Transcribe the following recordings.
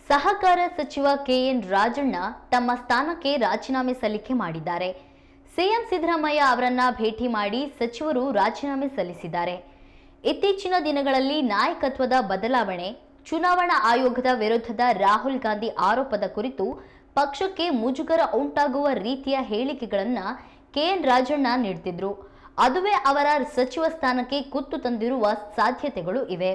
ಸಹಕಾರ ಸಚಿವ ಕೆಎನ್ ರಾಜಣ್ಣ ತಮ್ಮ ಸ್ಥಾನಕ್ಕೆ ರಾಜೀನಾಮೆ ಸಲ್ಲಿಕೆ ಮಾಡಿದ್ದಾರೆ. ಸಿಎಂ ಸಿದ್ದರಾಮಯ್ಯ ಅವರನ್ನ ಭೇಟಿ ಮಾಡಿ ಸಚಿವರು ರಾಜೀನಾಮೆ ಸಲ್ಲಿಸಿದ್ದಾರೆ. ಇತ್ತೀಚಿನ ದಿನಗಳಲ್ಲಿ ನಾಯಕತ್ವದ ಬದಲಾವಣೆ, ಚುನಾವಣಾ ಆಯೋಗದ ವಿರುದ್ಧದ ರಾಹುಲ್ ಗಾಂಧಿ ಆರೋಪದ ಕುರಿತು ಪಕ್ಷಕ್ಕೆ ಮುಜುಗರ ಉಂಟಾಗುವ ರೀತಿಯ ಹೇಳಿಕೆಗಳನ್ನು ಕೆಎನ್ ರಾಜಣ್ಣ ನೀಡುತ್ತಿದ್ರು. ಅದುವೇ ಅವರ ಸಚಿವ ಸ್ಥಾನಕ್ಕೆ ಕುತ್ತು ತಂದಿರುವ ಸಾಧ್ಯತೆಗಳು ಇವೆ.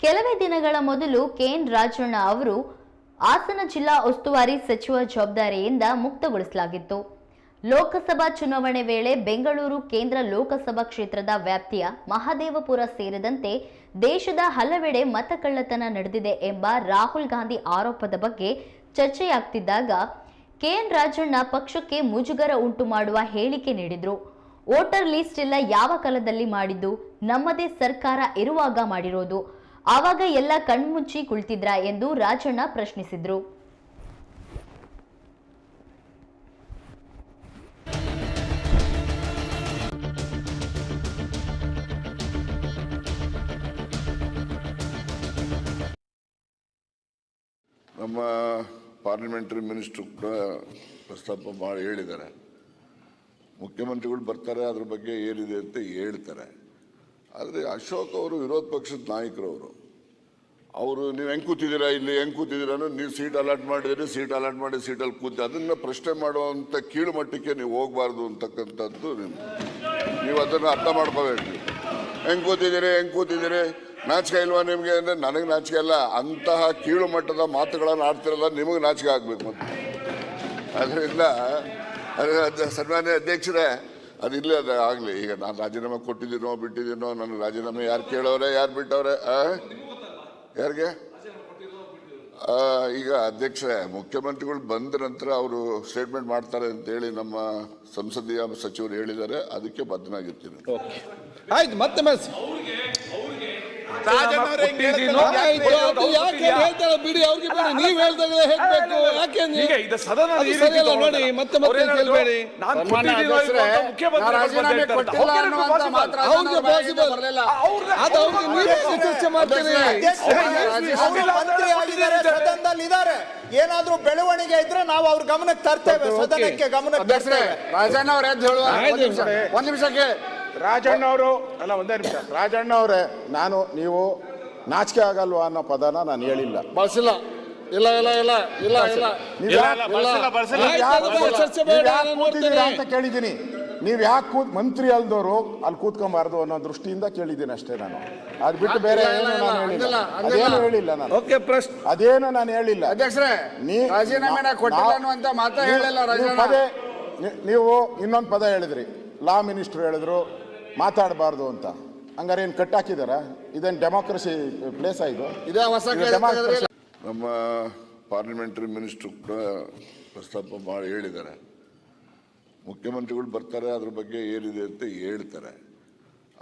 ಕೆಲವೇ ದಿನಗಳ ಮೊದಲು ಕೆಎನ್ ರಾಜಣ್ಣ ಅವರು ಹಾಸನ ಜಿಲ್ಲಾ ಉಸ್ತುವಾರಿ ಸಚಿವ ಜವಾಬ್ದಾರಿಯಿಂದ ಮುಕ್ತಗೊಳಿಸಲಾಗಿತ್ತು. ಲೋಕಸಭಾ ಚುನಾವಣೆ ವೇಳೆ ಬೆಂಗಳೂರು ಕೇಂದ್ರ ಲೋಕಸಭಾ ಕ್ಷೇತ್ರದ ವ್ಯಾಪ್ತಿಯ ಮಹದೇವಪುರ ಸೇರಿದಂತೆ ದೇಶದ ಹಲವೆಡೆ ಮತಕಳ್ಳತನ ನಡೆದಿದೆ ಎಂಬ ರಾಹುಲ್ ಗಾಂಧಿ ಆರೋಪದ ಬಗ್ಗೆ ಚರ್ಚೆಯಾಗ್ತಿದ್ದಾಗ ಕೆಎನ್ ರಾಜಣ್ಣ ಪಕ್ಷಕ್ಕೆ ಮುಜುಗರ ಉಂಟು ಮಾಡುವ ಹೇಳಿಕೆ ನೀಡಿದ್ರು. ವೋಟರ್ ಲಿಸ್ಟ್ ಎಲ್ಲ ಯಾವ ಕಾಲದಲ್ಲಿ ಮಾಡಿದ್ದು? ನಮ್ಮದೇ ಸರ್ಕಾರ ಇರುವಾಗ ಮಾಡಿರೋದು. ಆವಾಗ ಎಲ್ಲ ಕಣ್ಮುಚ್ಚಿ ಕುಳಿತಿದ್ರಾ ಎಂದು ರಾಜಣ್ಣ ಪ್ರಶ್ನಿಸಿದ್ರು. ನಮ್ಮ ಪಾರ್ಲಿಮೆಂಟರಿ ಮಿನಿಸ್ಟರ್ ಕೂಡ ಪ್ರಸ್ತಾಪ ಮಾಡಿ ಹೇಳಿದ್ದಾರೆ. ಮುಖ್ಯಮಂತ್ರಿಗಳು ಬರ್ತಾರೆ, ಅದ್ರ ಬಗ್ಗೆ ಏನಿದೆ ಅಂತ ಹೇಳ್ತಾರೆ. ಆದರೆ ಅಶೋಕ್ ಅವರು ವಿರೋಧ ಪಕ್ಷದ ನಾಯಕರವರು. ಅವರು ನೀವು ಹೆಂಗೆ ಕೂತಿದ್ದೀರಾ, ಇಲ್ಲಿ ಹೆಂಗೆ ಕೂತಿದ್ದೀರಾ, ನೀವು ಸೀಟ್ ಅಲಾಟ್ ಮಾಡಿದ್ರೆ ಸೀಟ್ ಅಲಾಟ್ ಮಾಡಿ ಸೀಟಲ್ಲಿ ಕೂತಿ ಅದನ್ನು ಪ್ರಶ್ನೆ ಮಾಡುವಂಥ ಕೀಳು ಮಟ್ಟಕ್ಕೆ ನೀವು ಹೋಗಬಾರ್ದು ಅಂತಕ್ಕಂಥದ್ದು ನೀವು ಅದನ್ನು ಅರ್ಥ ಮಾಡ್ಕೋಬೇಕು. ಹೆಂಗೆ ಕೂತಿದ್ದೀರಿ ನಾಚಿಕೆ ಇಲ್ವಾ ನಿಮಗೆ ಅಂದರೆ ನನಗೆ ನಾಚಿಕೆ ಇಲ್ಲ. ಅಂತಹ ಕೀಳು ಮಟ್ಟದ ಮಾತುಗಳನ್ನು ಆಡ್ತಿರಲ್ಲ, ನಿಮಗೆ ನಾಚಿಕೆ ಆಗಬೇಕು. ಮತ್ತು ಅದರಿಂದ ಸನ್ಮಾನ್ಯ ಅಧ್ಯಕ್ಷರೇ, ಅದಿಲ್ಲ, ಅದು ಆಗಲಿ. ಈಗ ನಾನು ರಾಜೀನಾಮೆ ಕೊಟ್ಟಿದ್ದೀನೋ ಬಿಟ್ಟಿದ್ದೀನೋ, ನನ್ನ ರಾಜೀನಾಮೆ ಯಾರು ಕೇಳೋರೆ, ಯಾರು ಬಿಟ್ಟವ್ರೆ, ಯಾರಿಗೆ? ಈಗ ಅಧ್ಯಕ್ಷರೇ, ಮುಖ್ಯಮಂತ್ರಿಗಳು ಬಂದ ನಂತರ ಅವರು ಸ್ಟೇಟ್ಮೆಂಟ್ ಮಾಡ್ತಾರೆ ಅಂತೇಳಿ ನಮ್ಮ ಸಂಸದೀಯ ಸಚಿವರು ಹೇಳಿದ್ದಾರೆ. ಅದಕ್ಕೆ ಬದ್ಧನಾಗಿರ್ತೀನಿ. ಆಯ್ತು, ಮತ್ತೆ ಬಿಡಿ, ಅವ್ರಿಗೆ ಬಿಡಿ, ನೀವ್ ಹೇಳ್ದಾಗ ಹೇಳ್ಬೇಕು. ಯಾಕೆ ನೋಡಿ, ಮತ್ತೆ ಕೇಳ್ಬೇಡಿ. ಅವ್ರಿಗೆ ಪಾಸಿಬಲ್ ಅದು, ಅವ್ರಿಗೆ ನೀವೇ ಚರ್ಚೆ ಮಾಡ್ತೀರಿ. ಇದ್ದಾರೆ, ಏನಾದ್ರೂ ಬೆಳವಣಿಗೆ ಇದ್ರೆ ನಾವು ಅವ್ರ ಗಮನಕ್ಕೆ ತರ್ತೇವೆ, ಸದನಕ್ಕೆ ಗಮನಕ್ಕೆ ತರ್ತೇವೆ. ರಾಜಣ್ಣ ಅವ್ರ ಒಂದ್ ನಿಮಿಷಕ್ಕೆ ರಾಜಣ್ಣ ಅವರು ಅಲ್ಲ, ಒಂದೇ ನಿಮಿಷ. ರಾಜಣ್ಣ ಅವರೇ, ನೀವು ನಾಚಿಕೆ ಆಗಲ್ವಾ ಅನ್ನೋ ಪದನ ನಾನು ಹೇಳಿಲ್ಲ, ಬಳಸಿಲ್ಲ. ಇಲ್ಲ ಇಲ್ಲ ಇಲ್ಲ ಇಲ್ಲ ಇಲ್ಲ ಅಂತ ಕೇಳಿದ್ದೀನಿ. ನೀವ್ ಯಾಕೆ ಮಂತ್ರಿ ಅಲ್ದವರು ಅಲ್ಲಿ ಕೂತ್ಕೊಂಬಾರ್ದು ಅನ್ನೋ ದೃಷ್ಟಿಯಿಂದ ಕೇಳಿದ್ದೀನಿ ಅಷ್ಟೇ. ನಾನು ಅದ್ ಬಿಟ್ಟು ಬೇರೆ ಏನು ನಾನು ಹೇಳಿಲ್ಲ. ಅದೇನು ಹೇಳಿಲ್ಲ ನಾನು. ಅದೇನು ನಾನು ಹೇಳಿಲ್ಲ. ಅಧ್ಯಕ್ಷರೇ, ರಾಜೀನಾಮೆ ಕೊಟ್ಟಿಲ್ಲ ಅನ್ನುವಂತ ಮಾತ್ರ ಹೇಳಿಲ್ಲ. ನೀವು ಇನ್ನೊಂದು ಪದ ಹೇಳಿದ್ರಿ, ಲಾ ಮಿನಿಸ್ಟರ್ ಹೇಳಿದ್ರು ಮಾತಾಡಬಾರ್ದು ಅಂತ. ಹಂಗಾರೆ ಏನು ಕಟ್ಟಾಕಿದಾರ? ಇದೇನು ಡೆಮೋಕ್ರಸಿ ಪ್ಲೇಸ್ ಆಯ್ತು? ಇದೇ ಹೊಸ ನಮ್ಮ ಪಾರ್ಲಿಮೆಂಟರಿ ಮಿನಿಸ್ಟರ್ ಕೂಡ ಪ್ರಸ್ತಾಪ ಮಾಡಿ ಹೇಳಿದ್ದಾರೆ. ಮುಖ್ಯಮಂತ್ರಿಗಳು ಬರ್ತಾರೆ, ಅದ್ರ ಬಗ್ಗೆ ಏನಿದೆ ಅಂತ ಹೇಳ್ತಾರೆ.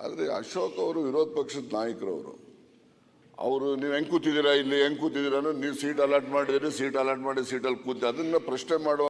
ಆದರೆ ಅಶೋಕ್ ಅವರು ವಿರೋಧ ಪಕ್ಷದ ನಾಯಕರವರು. ಅವರು ನೀವು ಹೆಂಗೆ ಕೂತಿದ್ದೀರಾ, ಇಲ್ಲಿ ಹೆಂಗೆ ಕೂತಿದ್ದೀರಾ, ನೀವು ಸೀಟ್ ಅಲಾಟ್ ಮಾಡಿದ್ರೆ ಸೀಟ್ ಅಲಾಟ್ ಮಾಡಿ ಸೀಟಲ್ಲಿ ಕೂತಿ ಅದನ್ನು ಪ್ರಶ್ನೆ ಮಾಡುವ